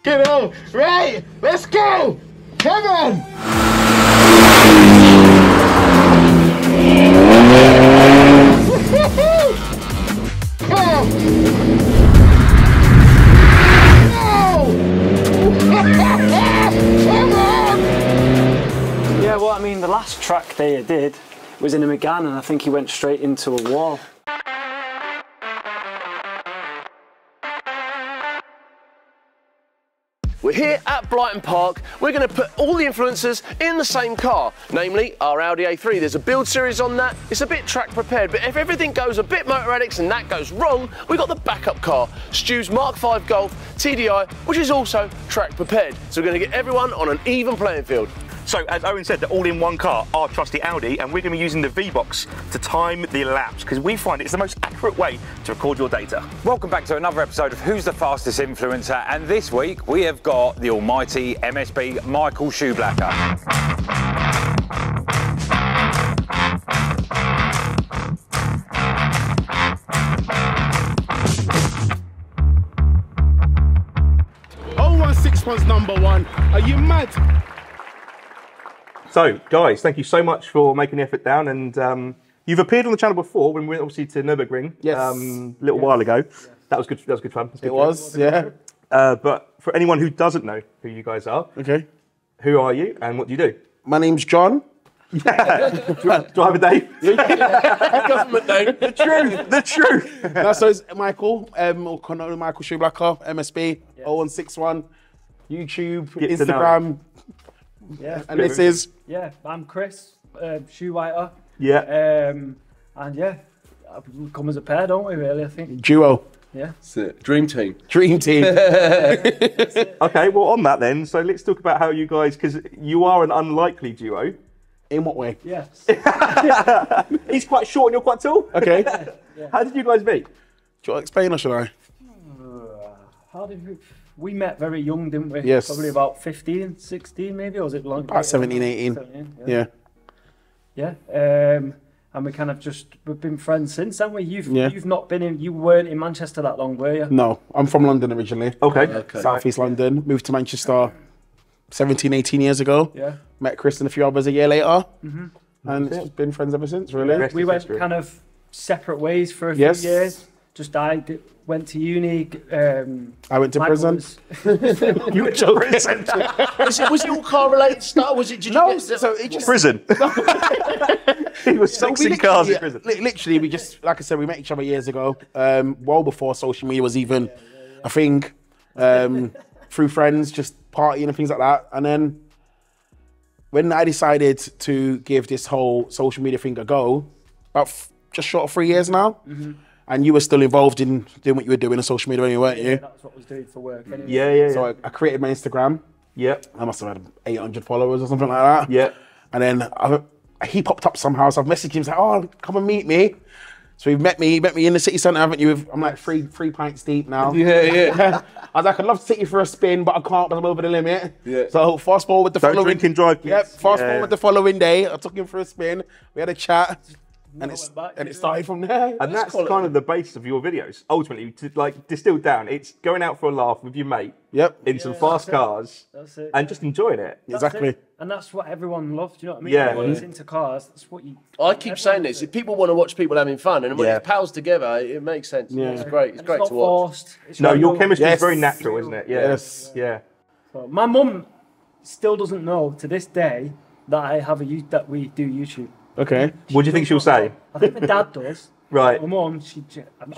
Get on. Right, let's go. Come on. Yeah, well, I mean, the last track day I did was in a Megane, and I think he went straight into a wall. We're here at Brighton Park. We're going to put all the influencers in the same car, namely our Audi A3. There's a build series on that. It's a bit track prepared, but if everything goes a bit Motor Addicts and that goes wrong, we've got the backup car, Stu's Mk5 Golf TDi, which is also track prepared. So we're going to get everyone on an even playing field. So, as Owen said, they're all in one car, our trusty Audi, and we're going to be using the VBOX to time the laps, because we find it's the most accurate way to record your data. Welcome back to another episode of Who's the Fastest Influencer, and this week we have got the almighty MSB Michael Schublacker. One's number one. Are you mad? So, guys, thank you so much for making the effort down, and you've appeared on the channel before when we went obviously to Nürburgring a little while ago. Yes. That was good. That was good fun. It was, yeah. But for anyone who doesn't know who you guys are, okay, who are you and what do you do? My name's John. Yeah. Driver Dave. Government name. The truth. The truth. No, so it's Michael. Michael Schublacker, MSB, 0161, YouTube, Instagram. Yeah. And this is? Yeah, I'm Chris, shoe whiter. Yeah. And yeah, we come as a pair, don't we, really, I think? Duo. Yeah. That's it. Dream team. Dream team. Okay, well, on that then, so let's talk about how you guys, because you are an unlikely duo. In what way? Yes. He's quite short and you're quite tall. Okay. Yeah. How did you guys meet? Do you want to explain or should I? How did we met very young, didn't we? Yes. Probably about 15, 16 maybe, or was it longer? About 17, 18. 17, yeah. Yeah. And we kind of we've been friends since, haven't we? You've not been in, you weren't in Manchester that long, were you? No, I'm from London originally. Okay. South East London. Moved to Manchester 17, 18 years ago. Yeah. Met Chris and a few others a year later. Mm-hmm. And it's been friends ever since, really. We went kind of separate ways for a few years. Went to uni. I went to prison. You went to prison? Was it all car related stuff? Was it? So it just prison. He was fixing cars in prison. Literally, we just, like I said, we met each other years ago, well before social media was even a thing. Through friends, just partying and things like that. And then when I decided to give this whole social media thing a go, about just short of 3 years now. Mm-hmm. And you were still involved in doing what you were doing on social media anyway, weren't you? Yeah, that's what I was doing for work anyway. Yeah. So I created my Instagram. Yep. I must have had 800 followers or something like that. Yeah. And then he popped up somehow, so I've messaged him, saying, "Oh, come and meet me." So he met me in the city centre, haven't you? I'm like three pints deep now. Yeah. I was like, I'd love to take you for a spin, but I can't because I'm over the limit. Yeah. So fast forward the following... Don't drink and drive, kids. Yep, fast forward the following day, I took him for a spin, we had a chat, and it started from there. And that's kind of the base of your videos. Ultimately, to like distill down, it's going out for a laugh with your mate. Yep. In some fast cars. That's it. And just enjoying it. Exactly. And that's what everyone loves, do you know what I mean? Yeah. Everyone is into cars, that's what you... I keep saying this, if people want to watch people having fun, and when it pals together, it makes sense. Yeah. It's great. It's great not to watch. Forced. It's No, your real. chemistry is very natural, isn't it? Yeah. Yes. Yeah. So my mum still doesn't know to this day that I have that we do YouTube. Okay. What do you think she'll say? I think my dad does. Right. My mum, she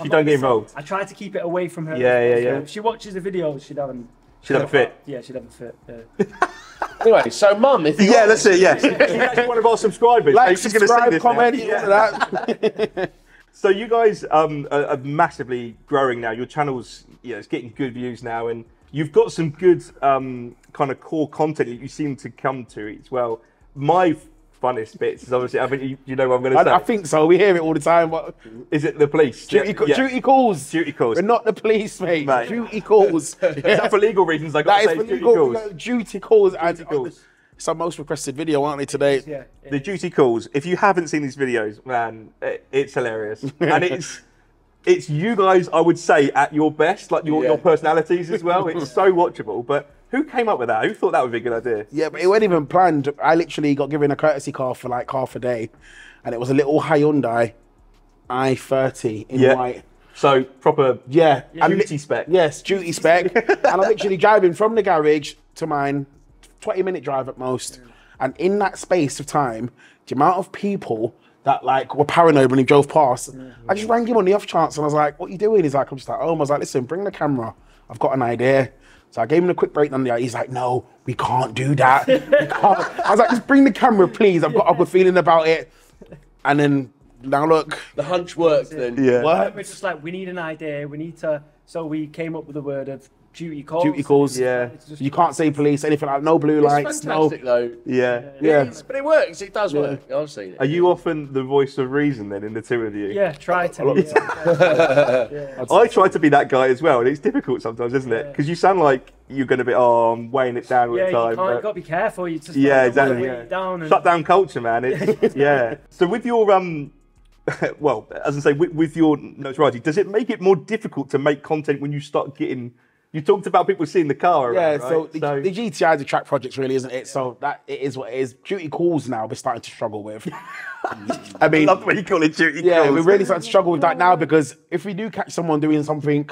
don't get involved. I try to keep it away from her. Yeah. So if she watches the videos, she'd have a fit. Yeah, she'd have a fit. Yeah. Anyway, so Mum, if you that's it. Yeah. She's actually one of our subscribers. Like, she's going to see this comment, now. that. So you guys are massively growing now. Your channel's it's getting good views now, and you've got some good kind of core content that you seem to come to as well. My funnest bits is obviously, I mean, you know what I'm going to say. I think so. We hear it all the time. But is it the police? Duty calls. Duty calls. We're not the police, mate. Duty calls. Is that for legal reasons? I got to say duty calls. Duty calls. Duty calls. It's our most requested video, aren't they, today? Yeah. The duty calls. If you haven't seen these videos, man, it's hilarious. And it's you guys, I would say, at your best, like your personalities as well. It's so watchable. But who came up with that? Who thought that would be a good idea? Yeah, but it wasn't even planned. I literally got given a courtesy car for like half a day, and it was a little Hyundai i30 in white. So proper duty spec. Yes, duty spec. And I'm literally driving from the garage to mine, 20-minute drive at most. And in that space of time, the amount of people that like were paranoid when he drove past, I just rang him on the off chance and I was like, what are you doing? He's like, I'm just like, oh, I was like, listen, bring the camera. I've got an idea. So I gave him a quick breakdown. He's like, no, we can't do that. We can't. I was like, just bring the camera, please. I've got a good feeling about it. And then now look. The hunch worked then. Yeah. We're just like, we need an idea. We need to. So we came up with the word of duty calls. Duty calls. Yeah. You can't say police, anything like no blue lights. It's fantastic though. Yeah. But it works. It does work. I've seen it. Are you often the voice of reason then in the two of you? Yeah, try to. I try to be that guy as well, and it's difficult sometimes, isn't it? Because you sound like you're going to be, I'm weighing it down all the time. You've got to be careful. You just exactly. Weigh it down and... Shut down culture, man. It's, So with your well, as I say, with your notoriety, does it make it more difficult to make content when you start getting? You talked about people seeing the car around, so right? the GTI is a track project, really, isn't it? So that it is what it is. Duty calls now we're starting to struggle with. I mean, I love when you call it duty calls. Yeah, we're really starting to struggle with that now because if we do catch someone doing something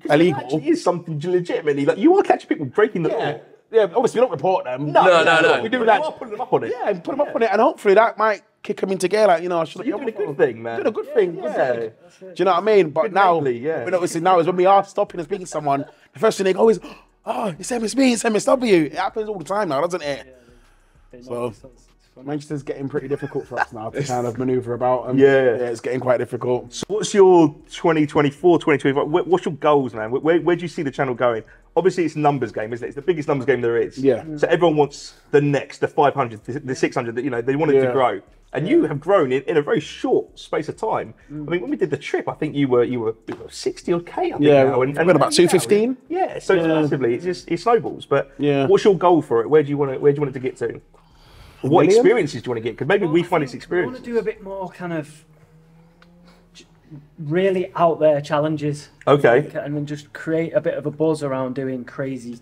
illegal, it actually is something legitimately like you are catching people breaking the law. Yeah, obviously we don't report them. No. We do that. Put them up on it. Yeah, put them up on it, and hopefully that might kick them into gear. Like, you know, I should. You're doing a good thing, man. Doing a good thing. Yeah. Do you know what I mean? But now, yeah. but obviously now is when we are stopping and speaking to someone, the first thing they go is, "Oh, it's MSB, it's MSW." It happens all the time now, doesn't it? So Manchester's getting pretty difficult for us now to kind of manoeuvre about. Yeah, it's getting quite difficult. So what's your 2024, 2025? What's your goals, man? Where do you see the channel going? Obviously, it's a numbers game, isn't it? It's the biggest numbers game there is. Yeah. So everyone wants the next, the 500, the 600. That they want it to grow, and you have grown in a very short space of time. I mean, when we did the trip, I think you were 60 odd K. I think now, and we're about 215. Yeah. So it's massively, it snowballs. But what's your goal for it? Where do you want it to get to? What experiences do you want to get? Because maybe we find it's experience. I want to do a bit more kind of really out there challenges. Okay. And then just create a bit of a buzz around doing crazy.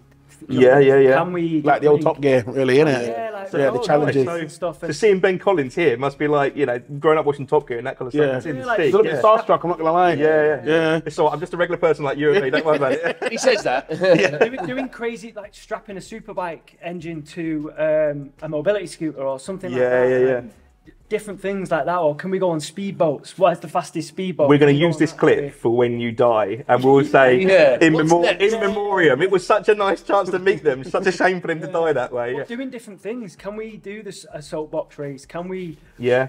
Yeah. Can we like the old Top Gear, really, innit? Yeah, like the challenges. and stuff. So seeing Ben Collins here must be like, growing up watching Top Gear and that kind of stuff. Yeah. It's in the Like, stick, He's a little bit starstruck, I'm not gonna lie. Yeah. It's all right, I'm just a regular person like you and me. Don't worry about it. He says that. doing crazy, like strapping a superbike engine to a mobility scooter or something like Yeah. that. Different things like that, or can we go on speedboats? What is the fastest speedboat? We're going to use this clip for when you die, and we'll say in memoriam. It was such a nice chance to meet them. Such a shame for them to die that way. Doing different things. Can we do this a soapbox race? Can we? Yeah.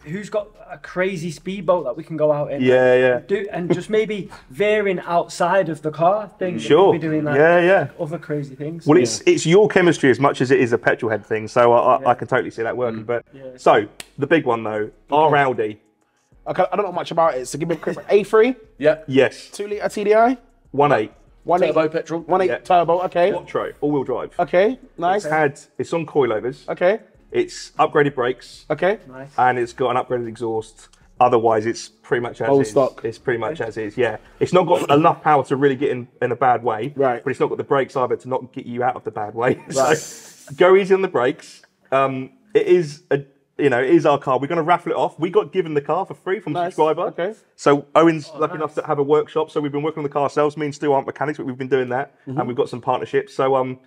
Who's got a crazy speedboat that we can go out in? And just maybe veering outside of the car thing. Sure. Doing like other crazy things. Well, it's your chemistry as much as it is a petrol head thing, so I can totally see that working. But so the big one though, our Audi. Okay, I don't know much about it, so give me a quick A3. Yeah. Yes. 2-litre TDI. 1.8. Turbo petrol. 1.8 turbo. Okay. Quattro, all-wheel drive. Okay. Nice. It's on coilovers. Okay. It's upgraded brakes. Okay. Nice. And it's got an upgraded exhaust. Otherwise, it's pretty much as Old is. stock. It's pretty much as is, yeah. It's not got enough power to really get in a bad way. Right. But it's not got the brakes either to not get you out of the bad way. Right. So go easy on the brakes. It is it is our car. We're going to raffle it off. We got given the car for free from a subscriber. Okay. So Owen's lucky enough to have a workshop. So we've been working on the car ourselves. Me and Stu aren't mechanics, but we've been doing that. And we've got some partnerships. So,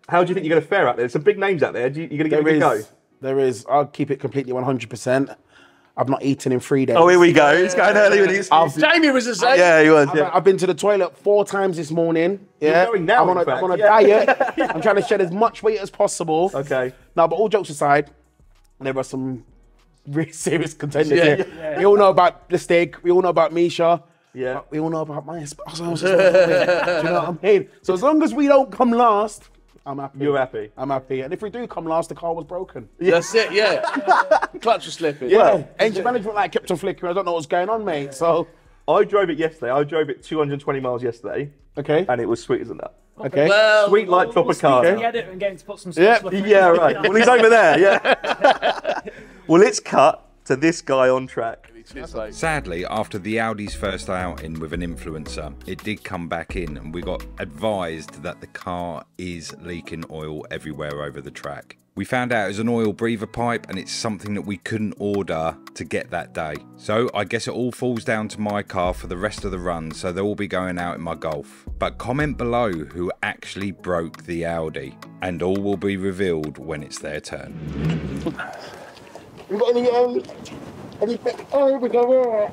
how do you think you're going to fare out there? There's some big names out there. You're going to give it a go? There is. I'll keep it completely 100%. I've not eaten in 3 days. Oh, here we go. He's going early with his. Jamie was the same. Yeah, he was. I've been to the toilet 4 times this morning. Yeah. You're going now, I'm on a diet. I'm trying to shed as much weight as possible. Okay. No, but all jokes aside, there are some really serious contenders here. We all know about the steak. We all know about Misha. Yeah. But we all know about my spouses. Do you know what I mean? So as long as we don't come last, I'm happy. You're happy. I'm happy. And if we do come last, the car was broken. That's it, yeah. Clutch was slipping. Yeah. Well, engine management light kept on flickering. I don't know what's going on, mate. So I drove it yesterday. I drove it 220 miles yesterday. Okay. And it was sweet as a nut. Okay. Well, Sweet light proper car. The editor and get him to put some Yeah, right. Well, he's over there, yeah. Well, it's cut to this guy on track. Cheers, mate. Sadly, after the Audi's first outing with an influencer, it did come back in and we got advised that the car is leaking oil everywhere over the track. We found out it was an oil breather pipe and it's something that we couldn't order to get that day. So I guess it all falls down to my car for the rest of the run, so they'll all be going out in my Golf. But comment below who actually broke the Audi and all will be revealed when it's their turn. You got any oh, we go.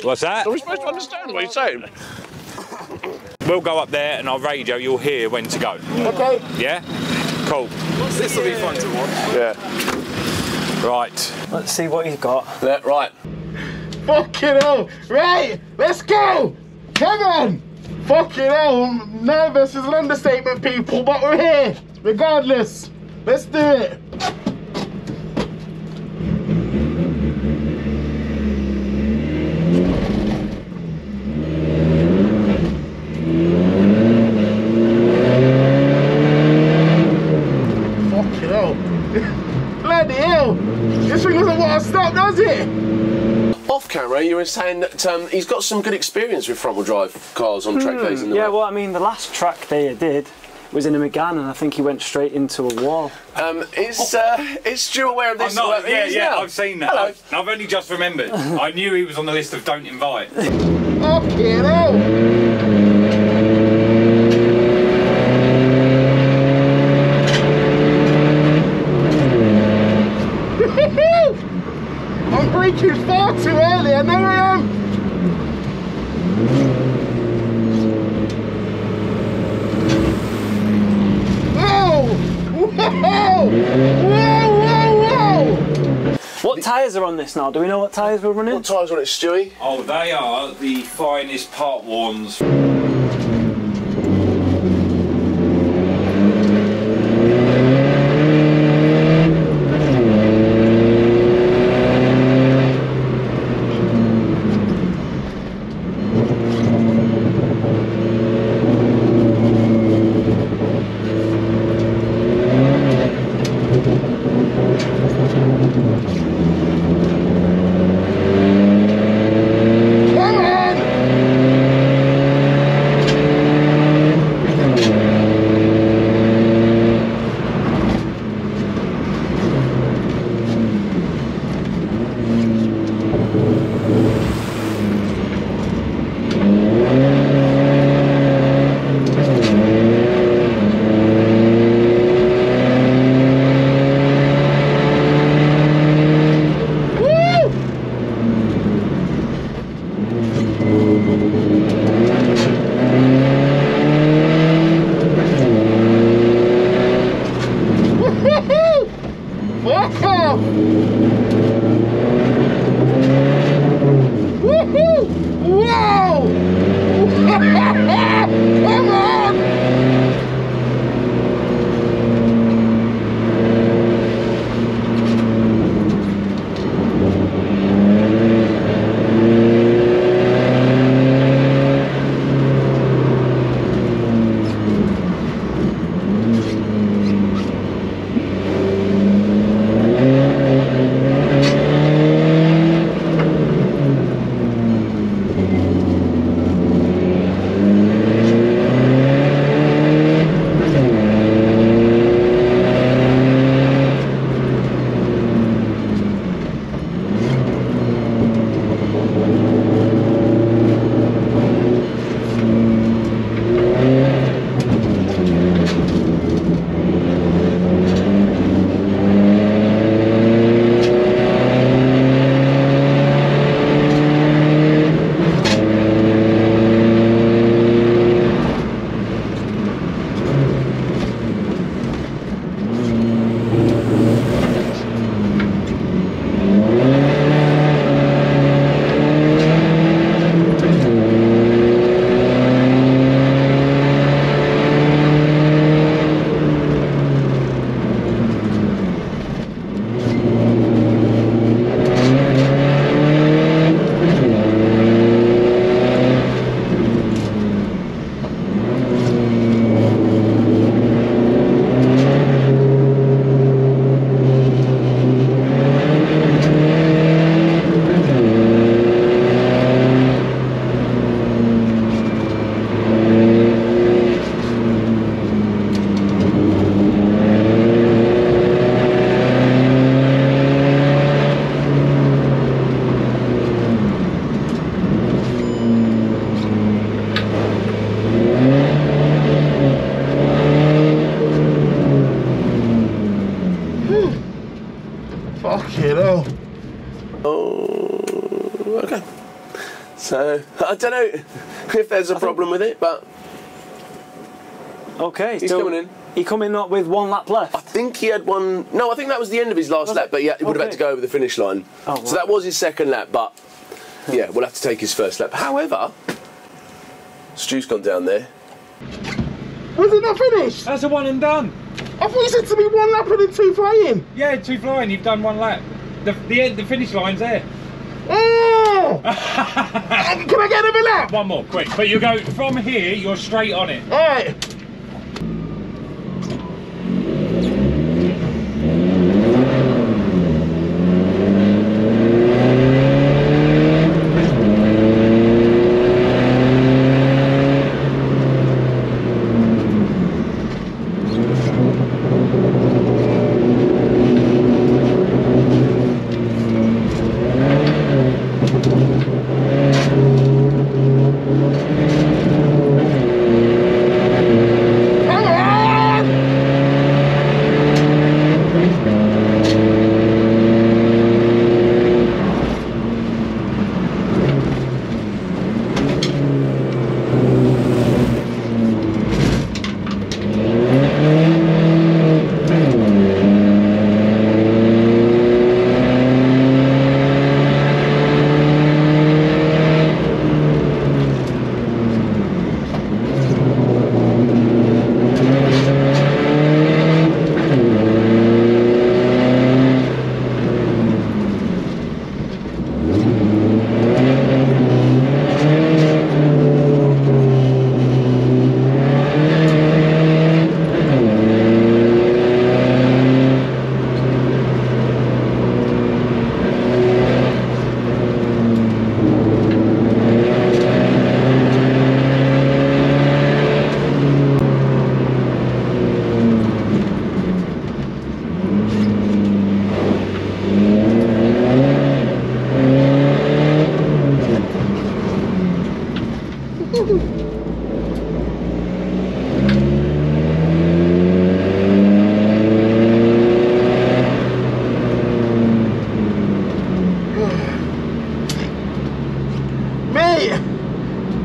What's that? Are we supposed to understand what he's saying? We'll go up there and I'll radio, you'll hear when to go. Okay. Yeah? Cool. This will be fun to watch. Yeah. Right. Let's see what he's got. Yeah, right. Fucking hell. Right, let's go. Come on. Fucking hell. Nervous is an understatement, people, but we're here. Regardless. Let's do it. Bloody hell! This thing doesn't want to stop, does it? Off camera, you were saying that he's got some good experience with front-wheel drive cars on track days. Yeah, well, I mean, the last track day I did was in a Megane, and I think he went straight into a wall. Is Stu aware of this? Yeah, I've seen that. I've only just remembered. I knew he was on the list of don't invite. Fucking hell! I'm braking far too early, I know I am! Whoa! Whoa! Whoa, whoa, whoa! What tyres are on this now? Do we know what tyres we're running? What tyres on it, Stewie? Oh, they are the finest part ones. So I don't know if there's a problem with it, but okay, he's coming in. He coming up with 1 lap left. I think he had one. No, I think that was the end of his last lap. But yeah, he would have had to go over the finish line. Oh, right. So that was his second lap. But yeah, we'll have to take his first lap. However, Stu's gone down there. Was it not finished? That's a 1 and done. I thought you said to me 1 lap and then 2 flying. Yeah, 2 flying. You've done 1 lap. The finish line's there. Oh! Can I get another lap? 1 more, quick. But you go from here. You're straight on it. All right.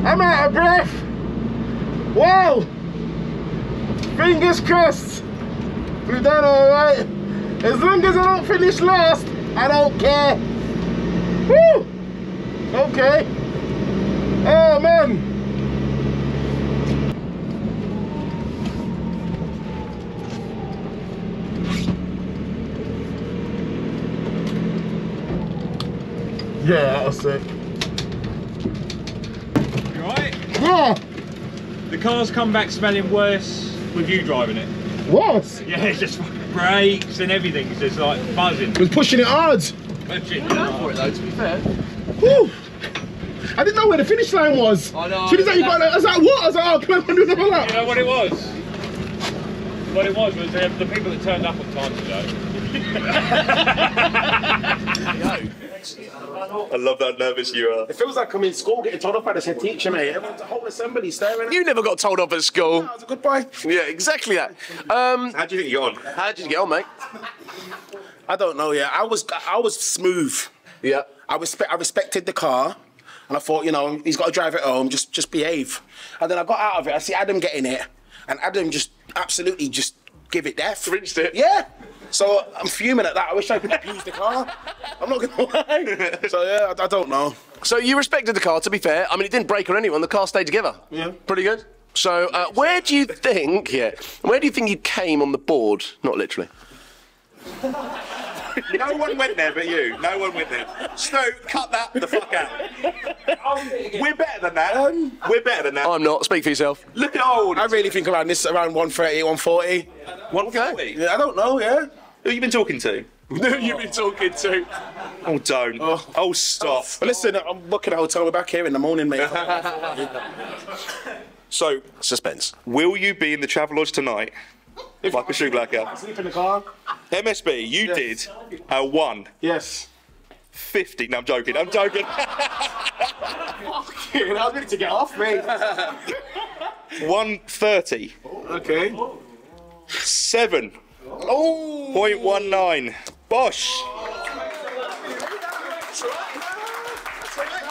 I'm out of breath. Wow. Fingers crossed. We've done alright. As long as I don't finish last, I don't care. Woo! Okay. Oh man. Yeah, that was sick. You alright? Yeah. The car's come back smelling worse with you driving it. What? Yeah, it's just fucking brakes and everything. It's just like buzzing. It was pushing it hard. Pushing For it though, to be fair. Whew. I didn't know where the finish line was. I know. She was like, you got that. I was like, what? I was like, oh, can I do another lap? You know what it was? What it was the people that turned up on time today. I love how nervous you are. It feels like I'm in school getting told off by the head teacher, mate. Everyone's a whole assembly staring at You never got told off at school. That was a good boy. Yeah, exactly that. How do you think you got on? How did you get on, mate? I don't know, yeah. I was smooth. Yeah. I respected the car. And I thought, you know, he's got to drive it home, just behave. And then I got out of it, I see Adam getting it, and Adam just absolutely just give it death. Rinsed it. Yeah. So I'm fuming at that. I wish I could abuse the car. I'm not going to lie. So yeah, I don't know. So you respected the car, to be fair. I mean, it didn't break or anyone. The car stayed together. Yeah. Pretty good. So where do you think you came on the board? Not literally. No one went there but you. No one went there. Stu, cut that the fuck out. We're better than that. We're better than that. I'm not. Speak for yourself. Look at old. I really think around 130, 140. 140? Yeah, I don't know, yeah. Who have you been talking to? Who you've been talking to? Oh, don't. Oh, stop. But listen, I'm booking a hotel. We're back here in the morning, mate. So, Suspense. will you be in the Travelodge tonight? Like a Schublacker. Sleep in the car? MSB, you did a 150. No, I'm joking. I'm joking. I was ready to get off, mate. 130. Okay. 7.19. Bosh.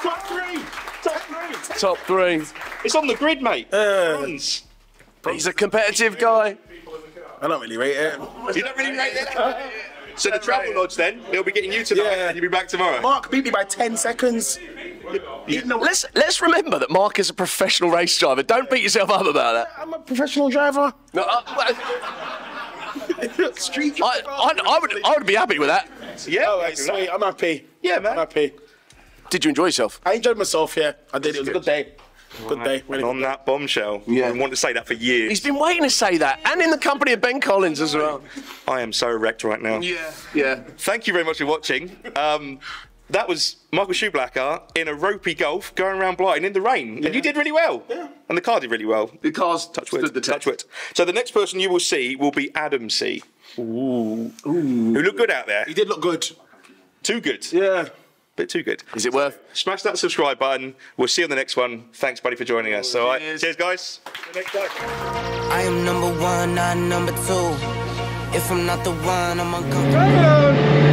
Top three. top 3. It's on the grid, mate. Bronze. He's a competitive guy. I don't really rate it. You don't really rate it? So the travel lodge then, they'll be getting you tonight and you'll be back tomorrow. Mark beat me by 10 seconds. Let's remember that Mark is a professional race driver. Don't beat yourself up about that. I'm a professional driver. No, Street driver. I would be happy with that. Yeah, Oh, right, sweet. I'm happy. Yeah, man. I'm happy. Did you enjoy yourself? I enjoyed myself, yeah. I did. It was a good day. Good day. And on that bombshell, I want to say that for years. He's been waiting to say that, and in the company of Ben Collins as well. I am so wrecked right now. Yeah. Thank you very much for watching. That was Michael Schublacker in a ropey Golf going around Blighton in the rain. And you did really well. Yeah. And the car did really well. The car's Touch wood. stood the test. Touch wood. So the next person you will see will be Adam C. Who looked good out there. He did look good. Too good. Yeah. Bit too good. Is it worth? Smash that subscribe button. We'll see you on the next one. Thanks, buddy, for joining us. All right. Cheers, guys. See you next time. I am number one, not number two. If I'm not the one, I'm uncomfortable.